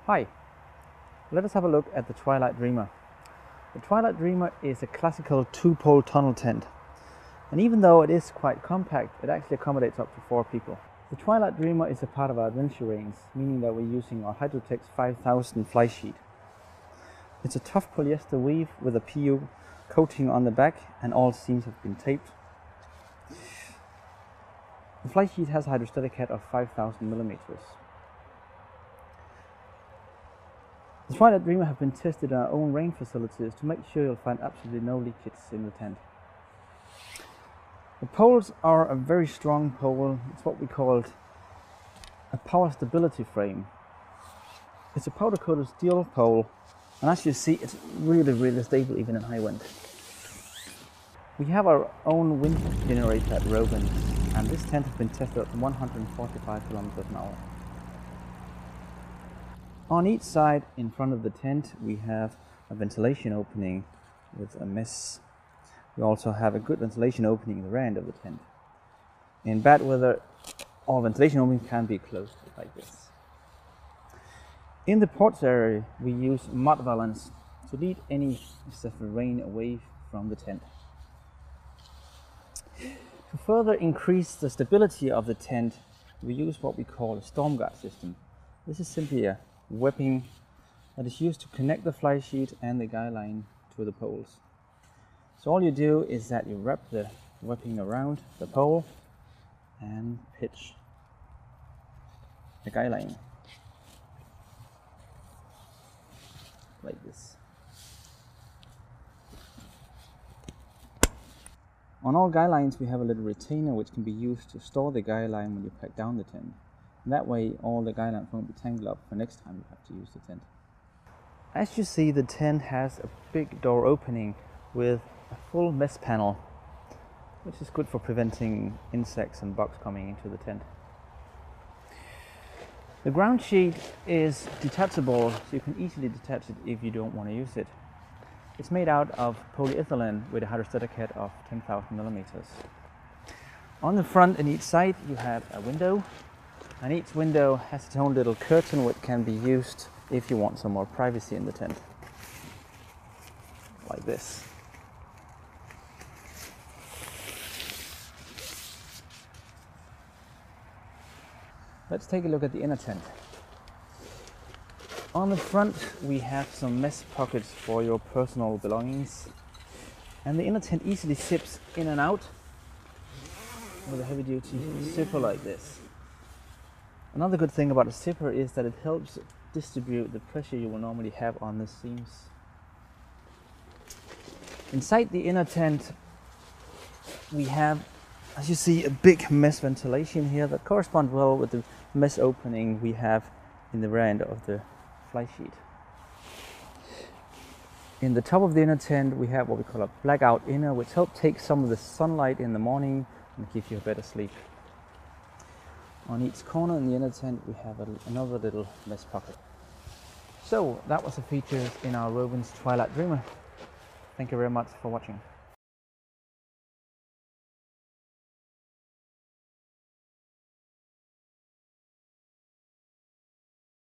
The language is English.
Hi, let us have a look at the Twilight Dreamer. The Twilight Dreamer is a classical two-pole tunnel tent, and even though it is quite compact, it actually accommodates up to 4 people. The Twilight Dreamer is a part of our adventure range, meaning that we're using our Hydrotex 5000 fly sheet. It's a tough polyester weave with a PU coating on the back, and all seams have been taped. The fly sheet has a hydrostatic head of 5000 millimeters. The Twilight Dreamer have been tested in our own rain facilities to make sure you'll find absolutely no leakages in the tent. The poles are a very strong pole. It's what we called a power stability frame. It's a powder coated steel pole, and as you see, it's really stable even in high wind. We have our own wind generator at Robens, and this tent has been tested at 145 kilometers an hour. On each side in front of the tent we have a ventilation opening with a mess. We also have a good ventilation opening in the rear end of the tent. In bad weather, all ventilation openings can be closed like this. In the ports area we use mud valance to lead any excessive rain away from the tent. To further increase the stability of the tent, we use what we call a storm guard system. This is simply a webbing that is used to connect the fly sheet and the guy line to the poles. So all you do is that you wrap the webbing around the pole and pitch the guy line like this. On all guy lines we have a little retainer which can be used to store the guy line when you pack down the tent. And that way all the guy lines won't be tangled up for next time you have to use the tent. As you see, the tent has a big door opening with a full mess panel, which is good for preventing insects and bugs coming into the tent. The ground sheet is detachable, so you can easily detach it if you don't want to use it. It's made out of polyethylene with a hydrostatic head of 10,000 millimeters. On the front and each side you have a window, and each window has its own little curtain which can be used if you want some more privacy in the tent. Like this. Let's take a look at the inner tent. On the front we have some mesh pockets for your personal belongings, and the inner tent easily zips in and out with a heavy duty zipper like this. Another good thing about a zipper is that it helps distribute the pressure you will normally have on the seams. Inside the inner tent we have, as you see, a big mesh ventilation here that corresponds well with the mesh opening we have in the rear end of the fly sheet. In the top of the inner tent we have what we call a blackout inner, which helps take some of the sunlight in the morning and give you a better sleep. On each corner in the inner tent we have another little mesh pocket. So that was the features in our Robens Twilight Dreamer. Thank you very much for watching.